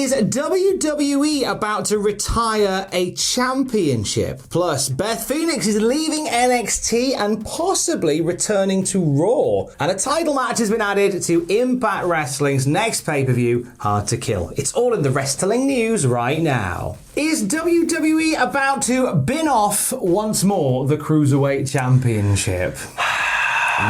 Is WWE about to retire a championship? Plus, Beth Phoenix is leaving NXT and possibly returning to Raw. And a title match has been added to Impact Wrestling's next pay-per-view, Hard to Kill. It's all in the wrestling news right now. Is WWE about to bin off once more the Cruiserweight Championship?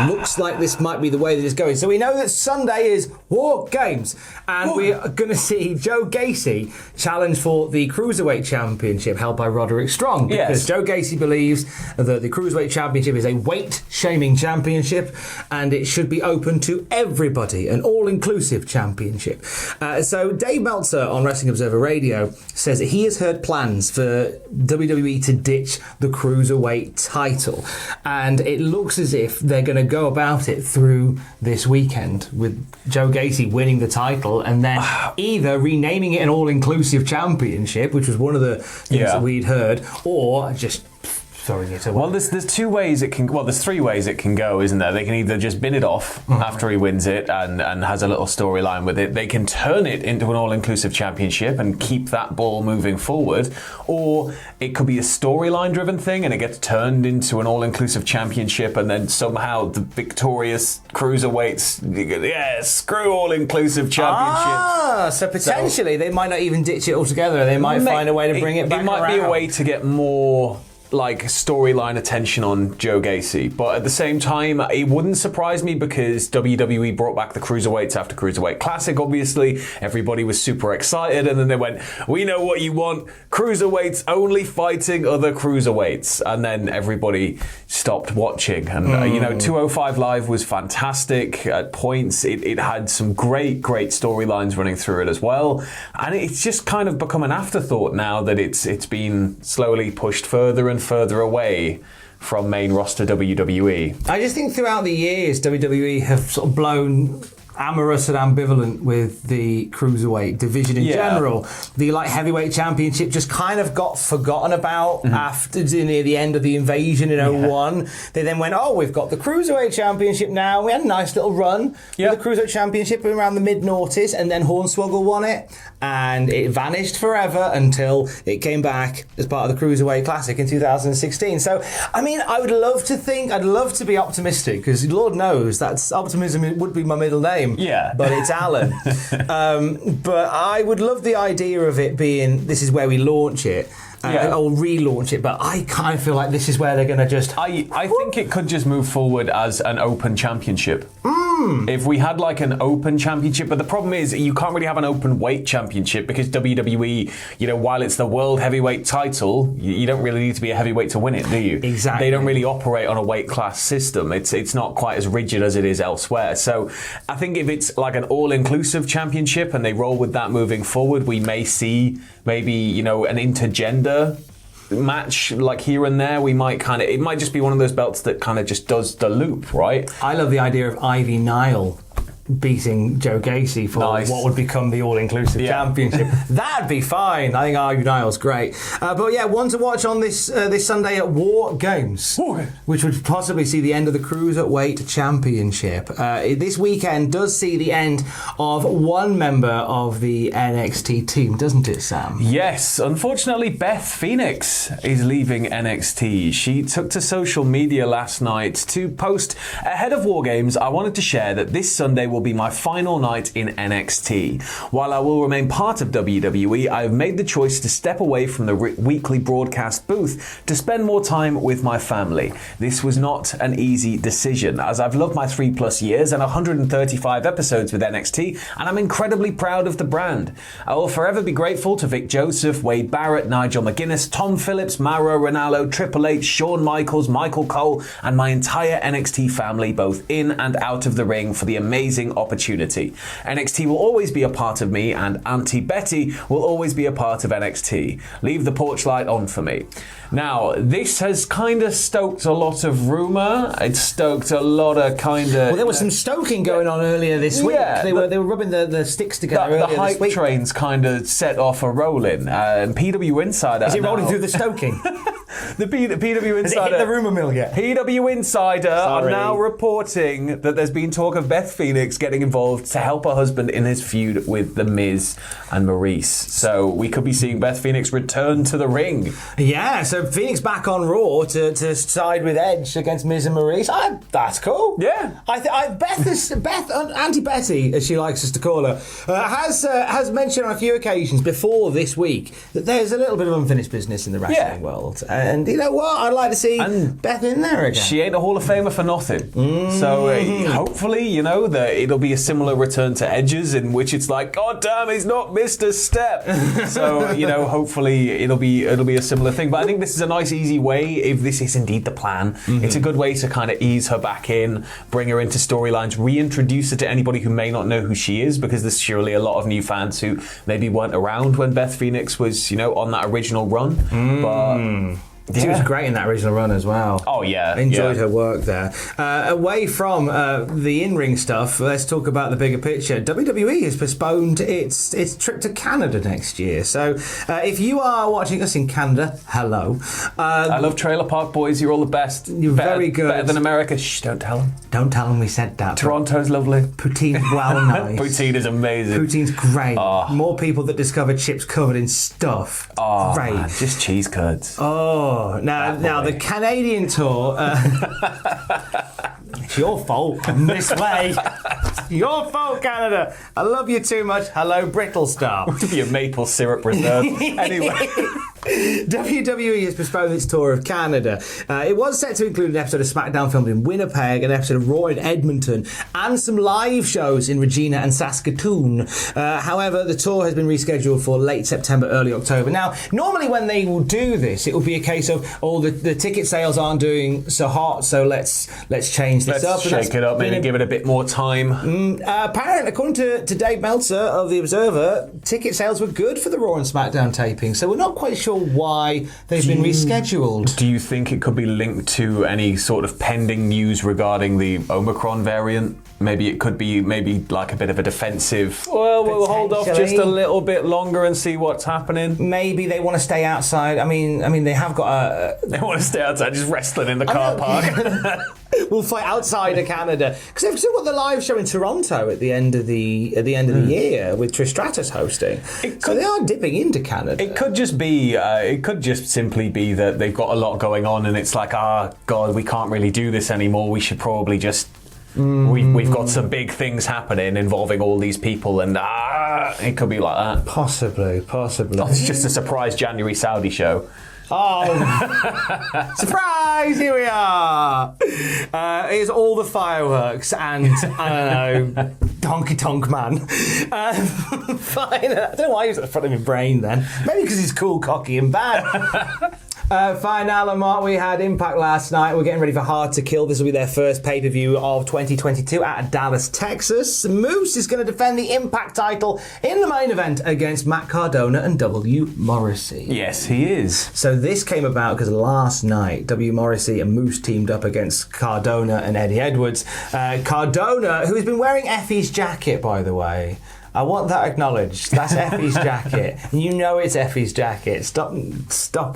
Looks like this might be the way that it's going. So we know that Sunday is WarGames, and we are going to see Joe Gacy challenge for the Cruiserweight Championship held by Roderick Strong. Because Joe Gacy believes that the Cruiserweight Championship is a weight-shaming championship, and it should be open to everybody, an all-inclusive championship. So Dave Meltzer on Wrestling Observer Radio says that he has heard plans for WWE to ditch the Cruiserweight title, and it looks as if they're going to go about it through this weekend with Joe Gacy winning the title and then either renaming it an all-inclusive championship, which was one of the things that we'd heard, or just throwing it away. Well, there's two ways it can. Well, there's three ways it can go, isn't there? They can either just bin it off after he wins it and has a little storyline with it. They can turn it into an all-inclusive championship and keep that ball moving forward, or it could be a storyline-driven thing and it gets turned into an all-inclusive championship, and then somehow the victorious cruiserweights, screw all-inclusive championship. So potentially they might not even ditch it altogether. They might find a way to bring it back around. It might be a way to get more storyline attention on Joe Gacy, but at the same time it wouldn't surprise me because WWE brought back the Cruiserweights after Cruiserweight Classic. Obviously everybody was super excited, and then they went, we know what you want, Cruiserweights only fighting other Cruiserweights, and then everybody stopped watching. And 205 Live was fantastic at points. It had some great storylines running through it as well, and it's just kind of become an afterthought now that it's been slowly pushed further and further away from main roster WWE. I just think throughout the years WWE have sort of blown amorous and ambivalent with the Cruiserweight division in general. The heavyweight championship just kind of got forgotten about after near the end of the invasion in 01. They then went, we've got the Cruiserweight Championship now. We had a nice little run with the Cruiserweight Championship around the mid-noughties, and then Hornswoggle won it, and it vanished forever until it came back as part of the Cruiserweight Classic in 2016. So, I mean, I'd love to be optimistic, because Lord knows that's optimism would be my middle name. Yeah. But it's Alan. But I would love the idea of it being, this is where we launch it. Or relaunch it, but I kind of feel like this is where they're going to just... I think it could just move forward as an open championship. If we had an open championship, but the problem is you can't really have an open weight championship because WWE, while it's the world heavyweight title, you don't really need to be a heavyweight to win it, do you? Exactly. They don't really operate on a weight class system. It's not quite as rigid as it is elsewhere. So I think if it's like an all-inclusive championship and they roll with that moving forward, we may see maybe, an intergender match here and there. It might just be one of those belts that kind of just does the loop, right? I love the idea of Ivy Nile beating Joe Gacy for what would become the all-inclusive championship. That'd be fine. I think Ivy Nile's great. One to watch on this Sunday at WarGames, which would possibly see the end of the Cruiserweight Championship. This weekend does see the end of one member of the NXT team, doesn't it, Sam? Yes. Unfortunately, Beth Phoenix is leaving NXT. She took to social media last night to post ahead of WarGames. I wanted to share that this Sunday will be my final night in NXT. While I will remain part of WWE, I have made the choice to step away from the weekly broadcast booth to spend more time with my family. This was not an easy decision, as I've loved my 3+ years and 135 episodes with NXT, and I'm incredibly proud of the brand. I will forever be grateful to Vic Joseph, Wade Barrett, Nigel McGuinness, Tom Phillips, Mauro Ranallo, Triple H, Shawn Michaels, Michael Cole, and my entire NXT family, both in and out of the ring, for the amazing opportunity. NXT will always be a part of me, and Auntie Betty will always be a part of NXT. Leave the porch light on for me. Now, this has kind of stoked a lot of rumour. It's stoked a lot of Well, there was some stoking going on earlier this week. They were rubbing the sticks together earlier the hype this week. train's kind of set off a rolling. And PW Insider... Is it rolling through the stoking? The PW Has it hit the rumour mill yet? PW Insider are Sorry. now reporting that there's been talk of Beth Phoenix getting involved to help her husband in his feud with The Miz and Maurice. So we could be seeing Beth Phoenix return to the ring. Yeah, so Phoenix back on Raw to side with Edge against Miz and Maurice. That's cool. Yeah. Beth, Auntie Betty, as she likes us to call her, has mentioned on a few occasions before this week that there's a little bit of unfinished business in the wrestling world. And you know what? I'd like to see Beth in there again. She ain't a Hall of Famer for nothing. So hopefully, you know, that it'll be a similar return to Edge's in which it's like, God damn, he's not missed a step. So, you know, hopefully it'll be a similar thing. But I think this is a nice, easy way, if this is indeed the plan. It's a good way to kind of ease her back in, bring her into storylines, reintroduce her to anybody who may not know who she is, because there's surely a lot of new fans who maybe weren't around when Beth Phoenix was, you know, on that original run. But She was great in that original run as well. Oh, yeah. Enjoyed her work there. Away from the in-ring stuff, let's talk about the bigger picture. WWE has postponed its trip to Canada next year. So if you are watching us in Canada, hello. I love Trailer Park Boys. You're all the best. You're very good. Better than America. Shh, don't tell them. Don't tell them we said that. Toronto's lovely. Poutine, well, nice. Poutine is amazing. Poutine's great. Oh. More people that discover chips covered in stuff. Oh, great. Man, just cheese curds. Oh, now the Canadian tour. It's your fault. This way. It's your fault, Canada. I love you too much. Hello, Brittle Star. To be a maple syrup reserve. Anyway. WWE has postponed its tour of Canada. It was set to include an episode of SmackDown filmed in Winnipeg, an episode of Raw in Edmonton, and some live shows in Regina and Saskatoon. However, the tour has been rescheduled for late September, early October. Now, normally when they will do this, it will be a case of, the ticket sales aren't doing so hot, so let's change this up. Let's shake it up, maybe give it a bit more time. Apparently, according to Dave Meltzer of The Observer, ticket sales were good for the Raw and SmackDown taping, so we're not quite sure why they've been rescheduled. Do you think it could be linked to any sort of pending news regarding the Omicron variant? Maybe it could be like a bit of a defensive, well, we'll hold off just a little bit longer and see what's happening. Maybe they want to stay outside. I mean, they have got They want to stay outside just wrestling in the car park. We'll fight outside of Canada because they've still got the live show in Toronto at the end of the year with Trish Stratus hosting. So they are dipping into Canada. It could just be. It could just simply be that they've got a lot going on, and it's like, God, we can't really do this anymore. We should probably just. We've got some big things happening involving all these people, and it could be like that. Possibly. Oh, it's just a surprise January Saudi show. Oh, surprise! Here we are. Here's all the fireworks and, I don't know, Donkey Tonk Man. Fine. I don't know why he was at the front of my brain then. Maybe because he's cool, cocky and bad. Fine, Alan Mark, we had Impact last night. We're getting ready for Hard to Kill. This will be their first pay-per-view of 2022 at Dallas, Texas. Moose is going to defend the Impact title in the main event against Matt Cardona and W. Morrissey. Yes, he is. So this came about because last night W. Morrissey and Moose teamed up against Cardona and Eddie Edwards. Cardona, who has been wearing Effie's jacket, by the way. I want that acknowledged. That's Effie's jacket. You know it's Effie's jacket. Stop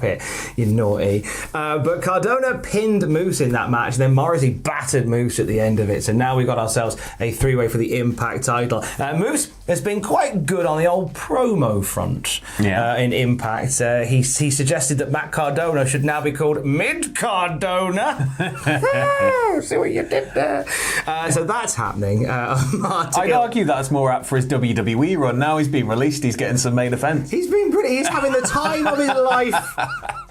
it, you naughty. But Cardona pinned Moose in that match. Then Morrissey battered Moose at the end of it. So now we got ourselves a three-way for the Impact title. Moose has been quite good on the old promo front in Impact. He suggested that Matt Cardona should now be called Mid Cardona. See what you did there. So that's happening. I'd argue that's more apt for his WWE run. Now he's been released, he's getting some main events. He's having the time of his life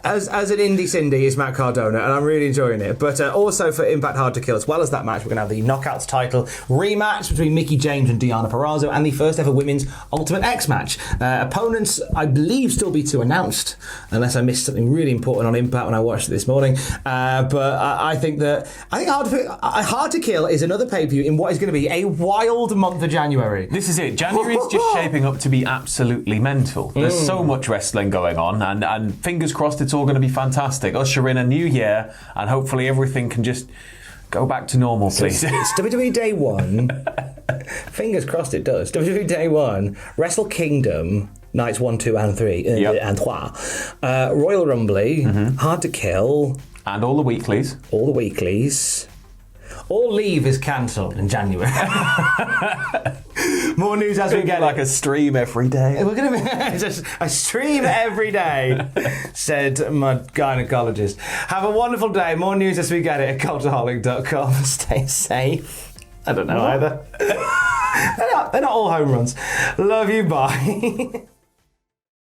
as an indie Cindy is Matt Cardona, and I'm really enjoying it. But also for Impact Hard to Kill, as well as that match, we're going to have the Knockouts title rematch between Mickie James and Deonna Purrazzo, and the first ever women's Ultimate X match. Opponents, I believe, still be to announced, unless I missed something really important on Impact when I watched it this morning. But I think Hard to Kill is another pay-per-view in what is going to be a wild month of January. This is it. January's just shaping up to be absolutely mental. There's so much wrestling going on, and fingers crossed it's all going to be fantastic. Usher in a new year, and hopefully everything can just go back to normal, please. It's WWE Day 1. Fingers crossed it does. WWE Day 1, Wrestle Kingdom, nights 1, 2, and 3, Yep. and 3. Royal Rumble, Hard to Kill, And all the weeklies. all the weeklies. All Leave is cancelled in January. More news as we get like it. a stream every day. We're going to be just a stream every day, said my gynecologist. Have a wonderful day. More news as we get it at cultaholic.com. Stay safe. I don't know either. They're not all home runs. Love you. Bye.